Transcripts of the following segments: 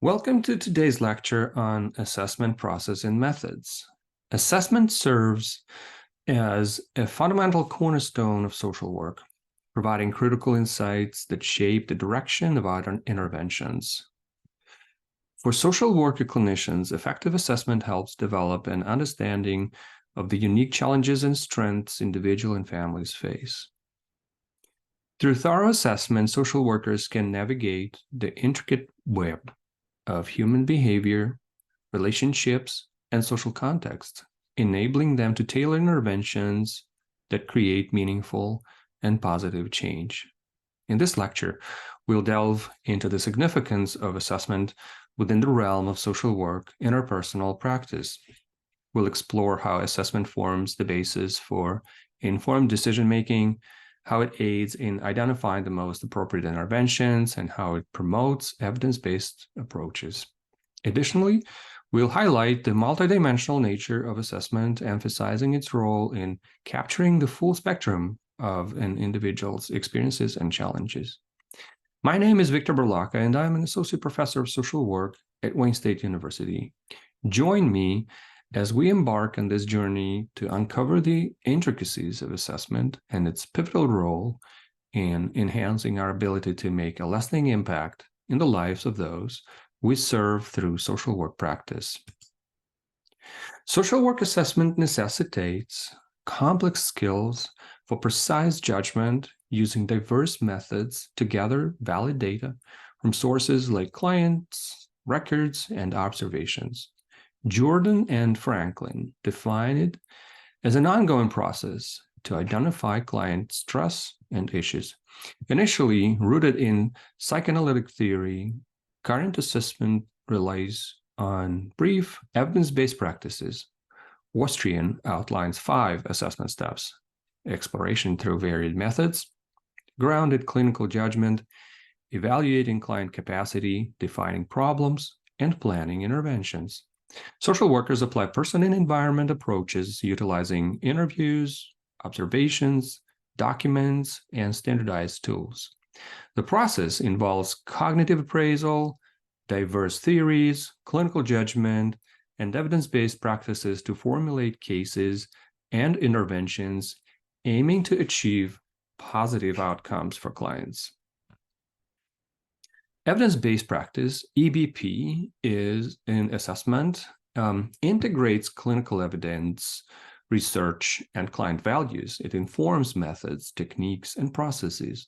Welcome to today's lecture on assessment process and methods. Assessment serves as a fundamental cornerstone of social work, providing critical insights that shape the direction of our interventions. For social worker clinicians, effective assessment helps develop an understanding of the unique challenges and strengths individuals and families face. Through thorough assessment, social workers can navigate the intricate web of human behavior, relationships, and social context, enabling them to tailor interventions that create meaningful and positive change. In this lecture, we'll delve into the significance of assessment within the realm of social work, interpersonal practice. We'll explore how assessment forms the basis for informed decision-making, how it aids in identifying the most appropriate interventions, and how it promotes evidence-based approaches. Additionally, we'll highlight the multidimensional nature of assessment, emphasizing its role in capturing the full spectrum of an individual's experiences and challenges. My name is Victor Berlaka, and I'm an associate professor of social work at Wayne State University. Join me as we embark on this journey to uncover the intricacies of assessment and its pivotal role in enhancing our ability to make a lasting impact in the lives of those we serve through social work practice. Social work assessment necessitates complex skills for precise judgment using diverse methods to gather valid data from sources like clients, records, and observations. Jordan and Franklin define it as an ongoing process to identify client stress and issues. Initially rooted in psychoanalytic theory, current assessment relies on brief, evidence-based practices. Austrian outlines 5 assessment steps: exploration through varied methods, grounded clinical judgment, evaluating client capacity, defining problems, and planning interventions. Social workers apply person and environment approaches utilizing interviews, observations, documents, and standardized tools. The process involves cognitive appraisal, diverse theories, clinical judgment, and evidence-based practices to formulate cases and interventions aiming to achieve positive outcomes for clients. Evidence-based practice, EBP, is an assessment, integrates clinical evidence, research, and client values. It informs methods, techniques, and processes.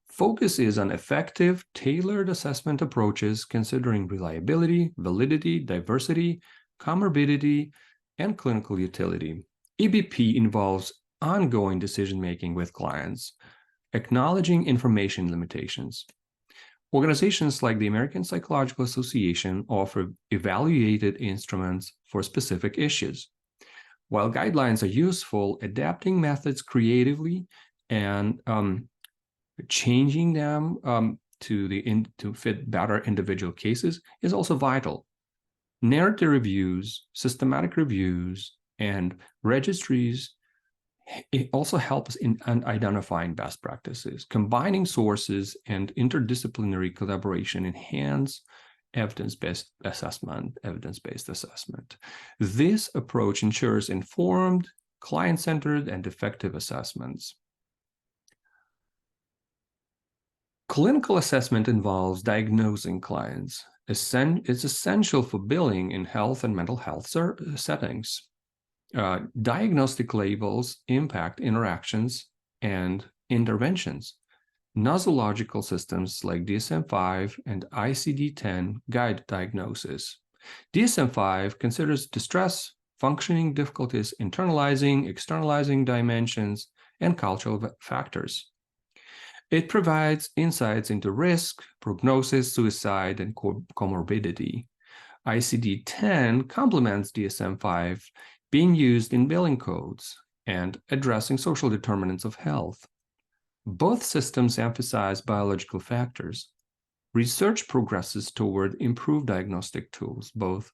Focus is on effective, tailored assessment approaches considering reliability, validity, diversity, comorbidity, and clinical utility. EBP involves ongoing decision-making with clients, acknowledging information limitations. Organizations like the American Psychological Association offer evaluated instruments for specific issues. While guidelines are useful, adapting methods creatively and changing them to fit better individual cases is also vital. Narrative reviews, systematic reviews, and registries, it also helps in identifying best practices. Combining sources and interdisciplinary collaboration enhance evidence-based assessment. This approach ensures informed, client-centered, and effective assessments. Clinical assessment involves diagnosing clients. It's essential for billing in health and mental health settings. Diagnostic labels impact interactions and interventions. Nosological systems like DSM-5 and ICD-10 guide diagnosis. DSM-5 considers distress, functioning difficulties, internalizing, externalizing dimensions, and cultural factors. It provides insights into risk, prognosis, suicide, and comorbidity. ICD-10 complements DSM-5, being used in billing codes and addressing social determinants of health. Both systems emphasize biological factors. Research progresses toward improved diagnostic tools. Both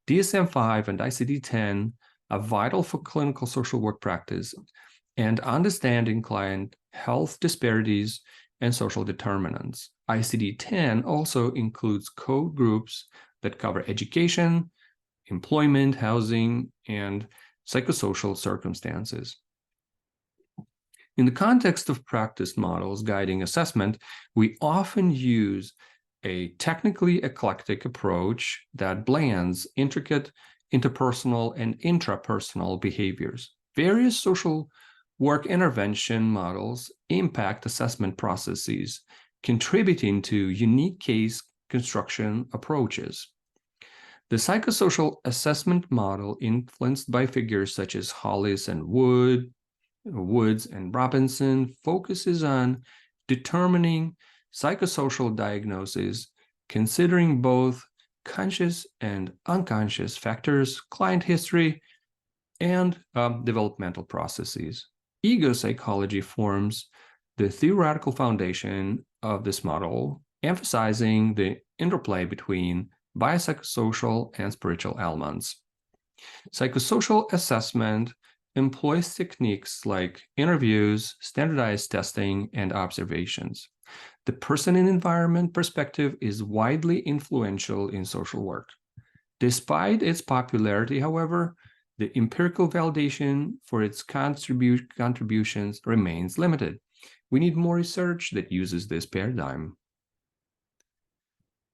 DSM-5 and ICD-10 are vital for clinical social work practice and understanding client health disparities and social determinants. ICD-10 also includes code groups that cover education, employment, housing, and psychosocial circumstances. In the context of practice models guiding assessment, we often use a technically eclectic approach that blends intricate interpersonal and intrapersonal behaviors. Various social work intervention models impact assessment processes, contributing to unique case construction approaches. The psychosocial assessment model, influenced by figures such as Hollis and Woods and Robinson, focuses on determining psychosocial diagnoses, considering both conscious and unconscious factors, client history, and developmental processes. Ego psychology forms the theoretical foundation of this model, emphasizing the interplay between biopsychosocial and spiritual elements. Psychosocial assessment employs techniques like interviews, standardized testing, and observations. The person and environment perspective is widely influential in social work. Despite its popularity, however, the empirical validation for its contributions remains limited. We need more research that uses this paradigm.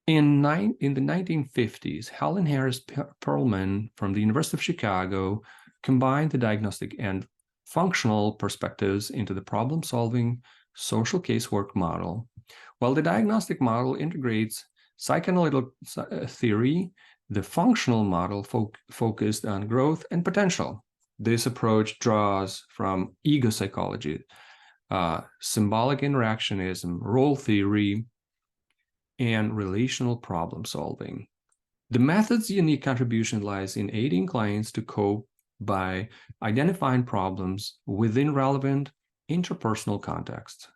In the 1950s, Helen Harris Perlman from the University of Chicago combined the diagnostic and functional perspectives into the problem-solving social casework model. While the diagnostic model integrates psychoanalytic theory, the functional model focused on growth and potential. This approach draws from ego psychology, symbolic interactionism, role theory, and relational problem solving. The method's unique contribution lies in aiding clients to cope by identifying problems within relevant interpersonal contexts.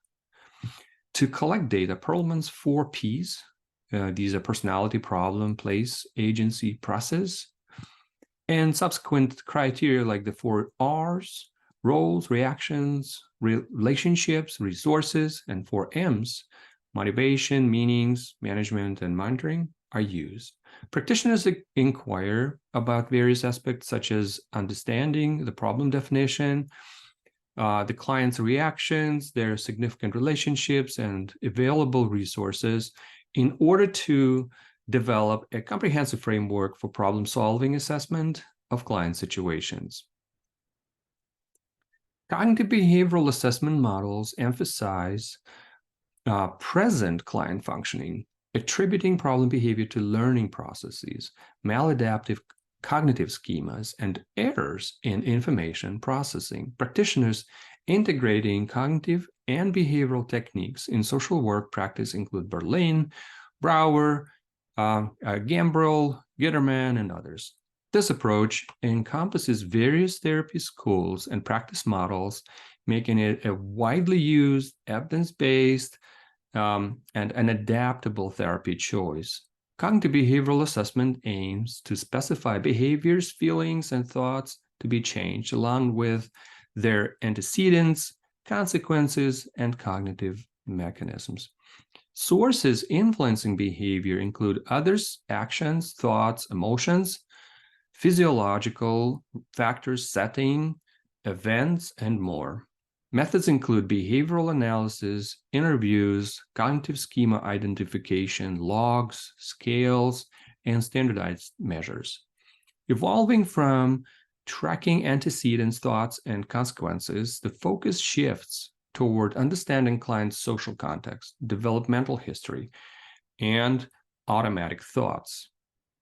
To collect data, Perlman's 4 Ps, these are personality, problem, place, agency, process, and subsequent criteria like the 4 Rs, roles, reactions, relationships, resources, and 4 Ms, motivation, meanings, management, and monitoring, are used. Practitioners inquire about various aspects such as understanding the problem definition, the client's reactions, their significant relationships, and available resources in order to develop a comprehensive framework for problem-solving assessment of client situations. Cognitive behavioral assessment models emphasize present client functioning, attributing problem behavior to learning processes, maladaptive cognitive schemas, and errors in information processing. Practitioners integrating cognitive and behavioral techniques in social work practice include Berlin, Brouwer, Gambrill, Gitterman, and others. This approach encompasses various therapy schools and practice models, making it a widely used, evidence-based, and an adaptable therapy choice. Cognitive behavioral assessment aims to specify behaviors, feelings, and thoughts to be changed, along with their antecedents, consequences, and cognitive mechanisms. Sources influencing behavior include others' actions, thoughts, emotions, physiological factors, setting, events, and more. Methods include behavioral analysis, interviews, cognitive schema identification, logs, scales, and standardized measures. Evolving from tracking antecedents, thoughts, and consequences, the focus shifts toward understanding clients' social context, developmental history, and automatic thoughts.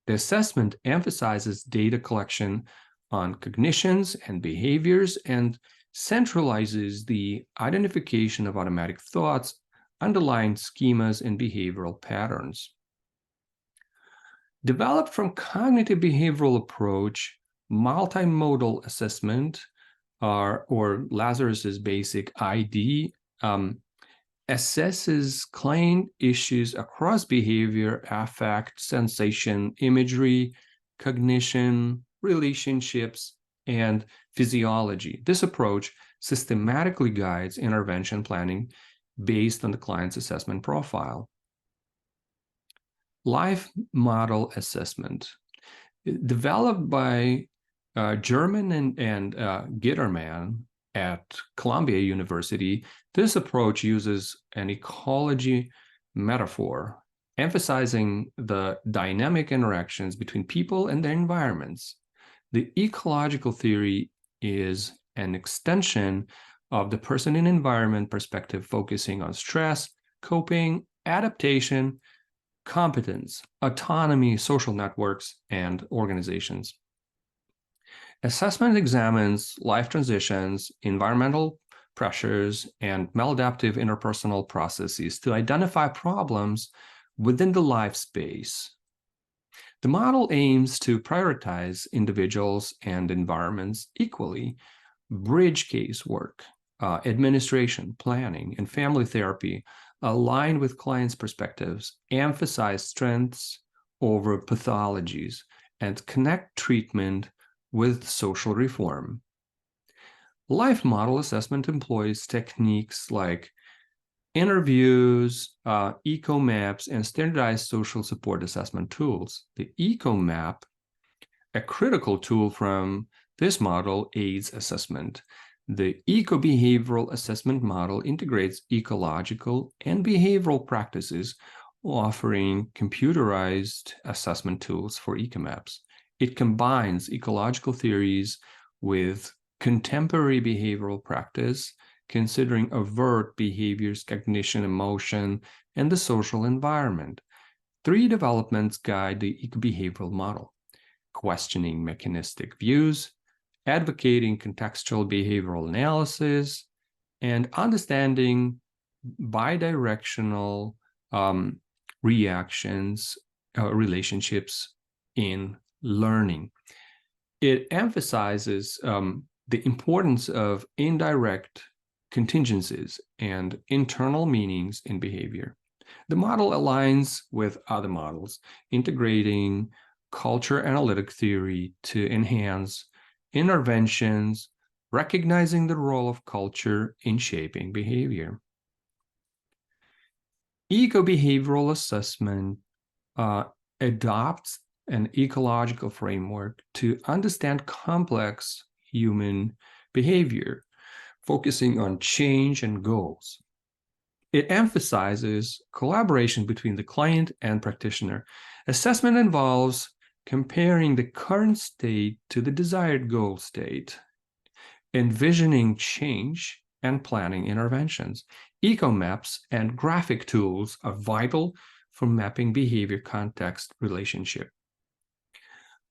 The assessment emphasizes data collection on cognitions and behaviors and centralizes the identification of automatic thoughts, underlying schemas, and behavioral patterns. Developed from cognitive behavioral approach, multimodal assessment, or Lazarus's basic ID, assesses client issues across behavior, affect, sensation, imagery, cognition, relationships, and physiology. This approach systematically guides intervention planning, based on the client's assessment profile. Life model assessment, developed by German and Gitterman at Columbia University. This approach uses an ecology metaphor, emphasizing the dynamic interactions between people and their environments. The ecological theory is an extension of the person and environment perspective, focusing on stress, coping, adaptation, competence, autonomy, social networks, and organizations. Assessment examines life transitions, environmental pressures, and maladaptive interpersonal processes to identify problems within the life space. The model aims to prioritize individuals and environments equally, bridge casework, administration, planning, and family therapy aligned with clients' perspectives, emphasize strengths over pathologies, and connect treatment with social reform. Life model assessment employs techniques like interviews, eco maps, and standardized social support assessment tools. The eco map, a critical tool from this model, aids assessment. The Ecobehavioral assessment model integrates ecological and behavioral practices, offering computerized assessment tools for ecomaps. It combines ecological theories with contemporary behavioral practice, considering overt behaviors, cognition, emotion, and the social environment. 3 developments guide the ecobehavioral model: questioning mechanistic views, advocating contextual behavioral analysis, and understanding bidirectional relationships in learning. It emphasizes the importance of indirect contingencies and internal meanings in behavior. The model aligns with other models, integrating culture analytic theory to enhance interventions, recognizing the role of culture in shaping behavior. Ecobehavioral assessment adopts an ecological framework to understand complex human behavior, focusing on change and goals. It emphasizes collaboration between the client and practitioner. Assessment involves comparing the current state to the desired goal state, envisioning change, and planning interventions. Eco maps and graphic tools are vital for mapping behavior context relationship.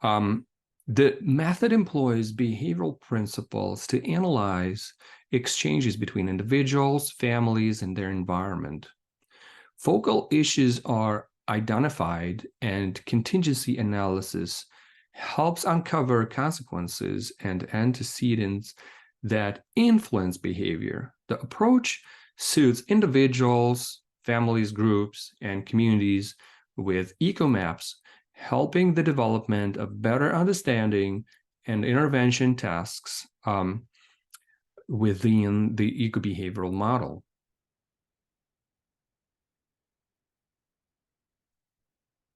The method employs behavioral principles to analyze exchanges between individuals, families, and their environment. Focal issues are identified, and contingency analysis helps uncover consequences and antecedents that influence behavior. The approach suits individuals, families, groups, and communities with eco maps, helping the development of better understanding and intervention tasks within the ecobehavioral model.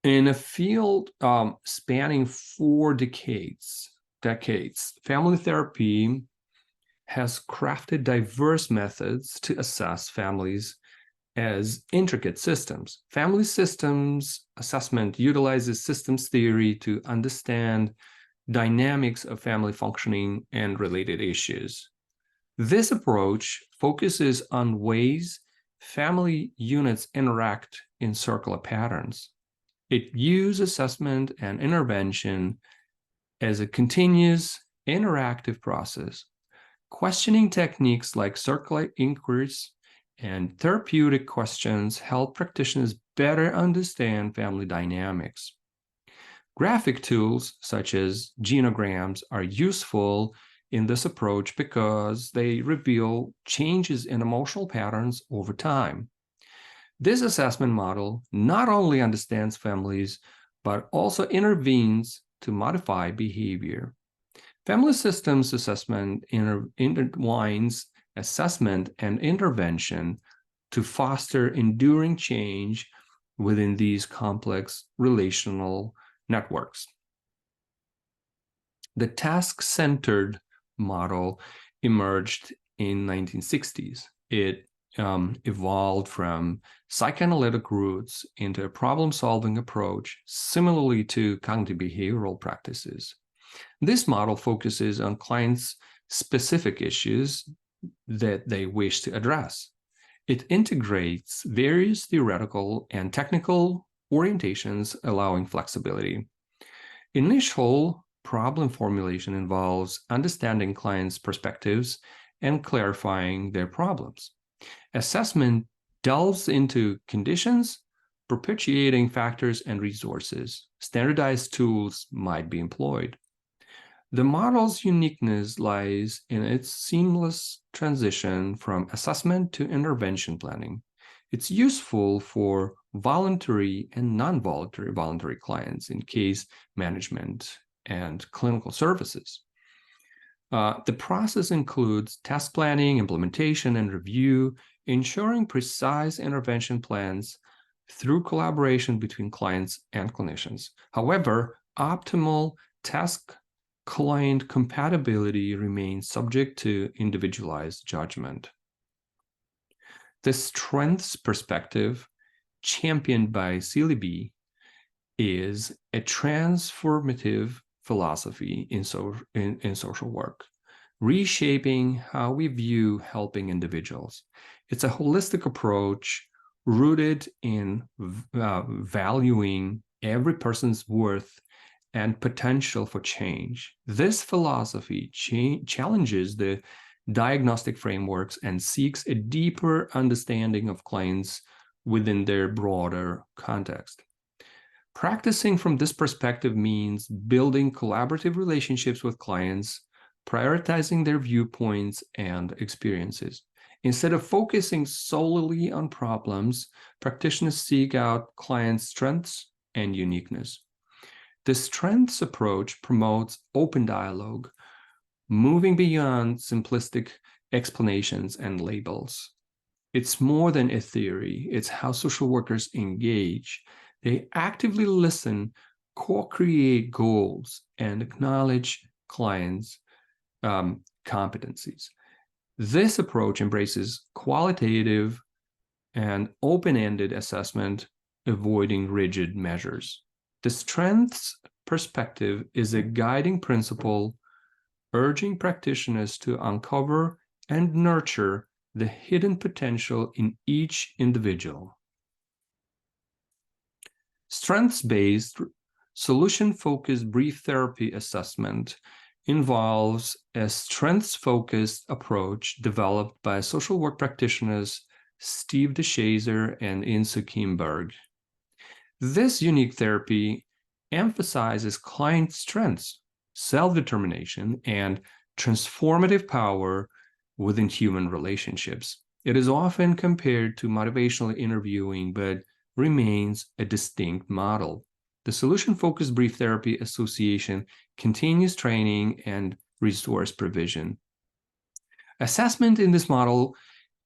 In a field spanning 4 decades, family therapy has crafted diverse methods to assess families as intricate systems. Family systems assessment utilizes systems theory to understand dynamics of family functioning and related issues. This approach focuses on ways family units interact in circular patterns. It views assessment and intervention as a continuous interactive process. Questioning techniques like circular inquiries and therapeutic questions help practitioners better understand family dynamics. Graphic tools such as genograms are useful in this approach because they reveal changes in emotional patterns over time. This assessment model not only understands families, but also intervenes to modify behavior. Family systems assessment intertwines assessment and intervention, to foster enduring change within these complex relational networks. The task-centered model emerged in 1960s. It evolved from psychoanalytic roots into a problem-solving approach, similarly to cognitive behavioral practices. This model focuses on clients' specific issues that they wish to address. It integrates various theoretical and technical orientations, allowing flexibility. Initial problem formulation involves understanding clients' perspectives and clarifying their problems. Assessment delves into conditions, perpetuating factors, and resources. Standardized tools might be employed. The model's uniqueness lies in its seamless transition from assessment to intervention planning. It's useful for voluntary and non-voluntary clients in case management and clinical services. The process includes task planning, implementation, and review, ensuring precise intervention plans through collaboration between clients and clinicians. However, optimal task-client compatibility remains subject to individualized judgment. The strengths perspective, championed by Seeley is a transformative philosophy in social work, reshaping how we view helping individuals. It's a holistic approach rooted in valuing every person's worth and potential for change. This philosophy challenges the diagnostic frameworks and seeks a deeper understanding of clients within their broader context. Practicing from this perspective means building collaborative relationships with clients, prioritizing their viewpoints and experiences. Instead of focusing solely on problems, practitioners seek out clients' strengths and uniqueness. The strengths approach promotes open dialogue, moving beyond simplistic explanations and labels. It's more than a theory, it's how social workers engage. They actively listen, co-create goals, and acknowledge clients' competencies. This approach embraces qualitative and open-ended assessment, avoiding rigid measures. The strengths perspective is a guiding principle, urging practitioners to uncover and nurture the hidden potential in each individual. Strengths-based, solution-focused brief therapy assessment involves a strengths-focused approach developed by social work practitioners Steve DeShazer and Insu Kimberg. This unique therapy emphasizes client strengths, self-determination, and transformative power within human relationships. It is often compared to motivational interviewing, but remains a distinct model. The Solution-Focused Brief Therapy Association continues training and resource provision. Assessment in this model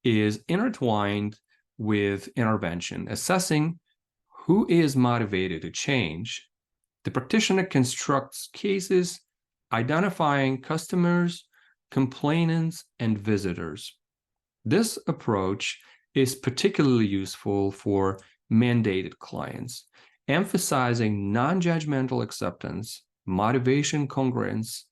is intertwined with intervention, assessing who is motivated to change. The practitioner constructs cases, identifying customers, complainants, and visitors. This approach is particularly useful for mandated clients, emphasizing non-judgmental acceptance, motivation congruence,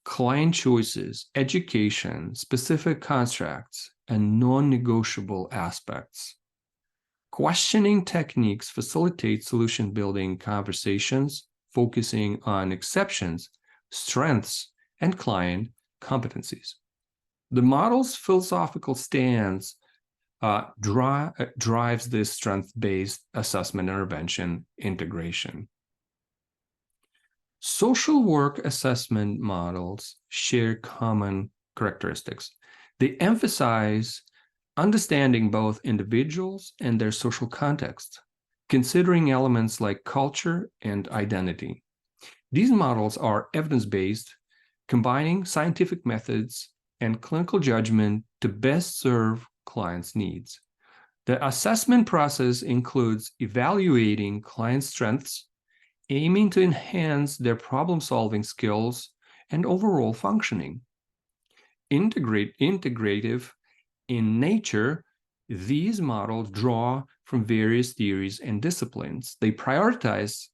client choices, education, specific constructs, and non-negotiable aspects. Questioning techniques facilitate solution-building conversations, focusing on exceptions, strengths, and client competencies. The model's philosophical stance drives this strength-based assessment intervention integration. Social work assessment models share common characteristics. They emphasize understanding both individuals and their social context, considering elements like culture and identity. These models are evidence-based, combining scientific methods and clinical judgment to best serve clients' needs. The assessment process includes evaluating client strengths, aiming to enhance their problem-solving skills and overall functioning. Integrative in nature, these models draw from various theories and disciplines. They prioritize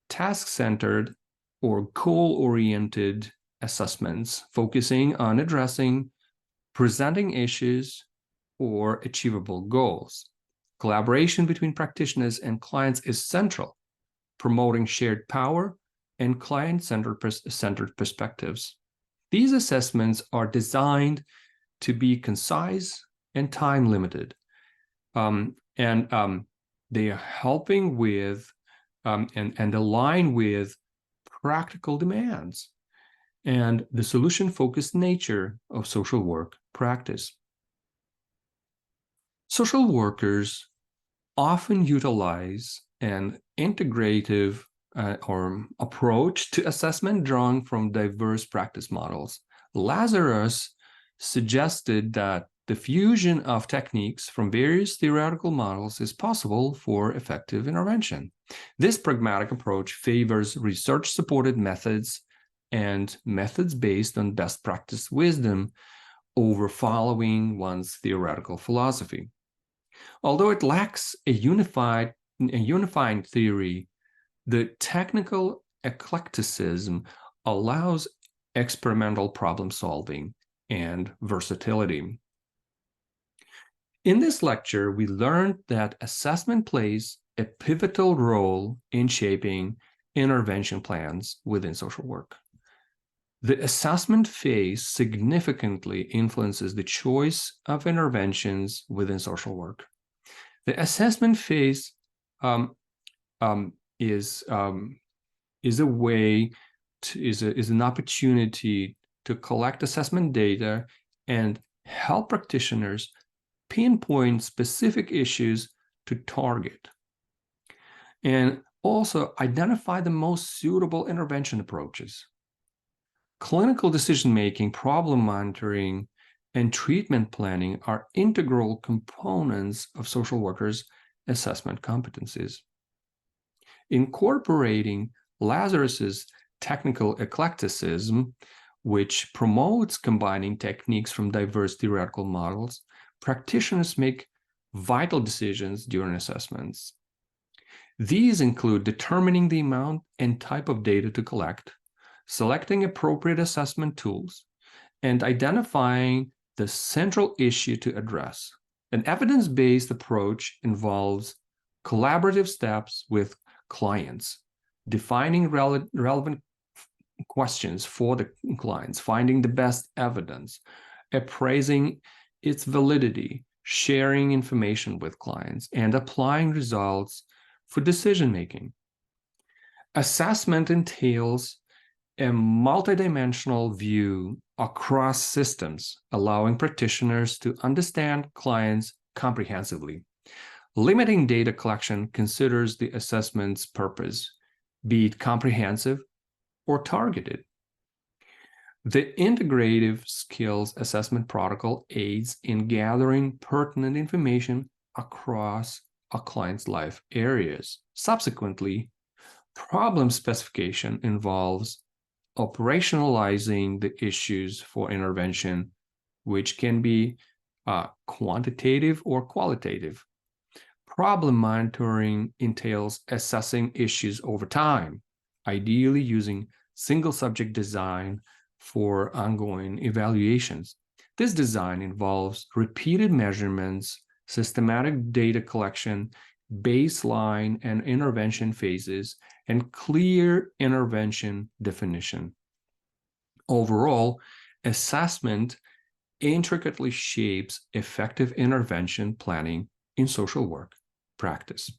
task-centered or goal-oriented assessments, focusing on addressing presenting issues or achievable goals. Collaboration between practitioners and clients is central, promoting shared power and client-centered perspectives. These assessments are designed to be concise and time-limited, and they are helping with and align with practical demands and the solution-focused nature of social work practice. Social workers often utilize an integrative or approach to assessment drawn from diverse practice models. Lazarus suggested that the fusion of techniques from various theoretical models is possible for effective intervention. This pragmatic approach favors research-supported methods and methods based on best practice wisdom over following one's theoretical philosophy. Although it lacks a unifying theory, the technical eclecticism allows experimental problem solving and versatility. In this lecture, we learned that assessment plays a pivotal role in shaping intervention plans within social work. The assessment phase significantly influences the choice of interventions within social work. The assessment phase is an opportunity to collect assessment data and help practitioners pinpoint specific issues to target, and also identify the most suitable intervention approaches. Clinical decision-making, problem monitoring, and treatment planning are integral components of social workers' assessment competencies. Incorporating Lazarus's technical eclecticism, which promotes combining techniques from diverse theoretical models, practitioners make vital decisions during assessments. These include determining the amount and type of data to collect, selecting appropriate assessment tools, and identifying the central issue to address. An evidence-based approach involves collaborative steps with clients, defining relevant questions for the clients, finding the best evidence, appraising its validity, sharing information with clients, and applying results for decision-making. Assessment entails a multidimensional view across systems, allowing practitioners to understand clients comprehensively. Limiting data collection considers the assessment's purpose, be it comprehensive or targeted. The integrative skills assessment protocol aids in gathering pertinent information across a client's life areas. Subsequently, problem specification involves operationalizing the issues for intervention, which can be quantitative or qualitative. Problem monitoring entails assessing issues over time, ideally using single subject design for ongoing evaluations. This design involves repeated measurements, systematic data collection, baseline and intervention phases, and clear intervention definition. Overall, assessment intricately shapes effective intervention planning in social work practice.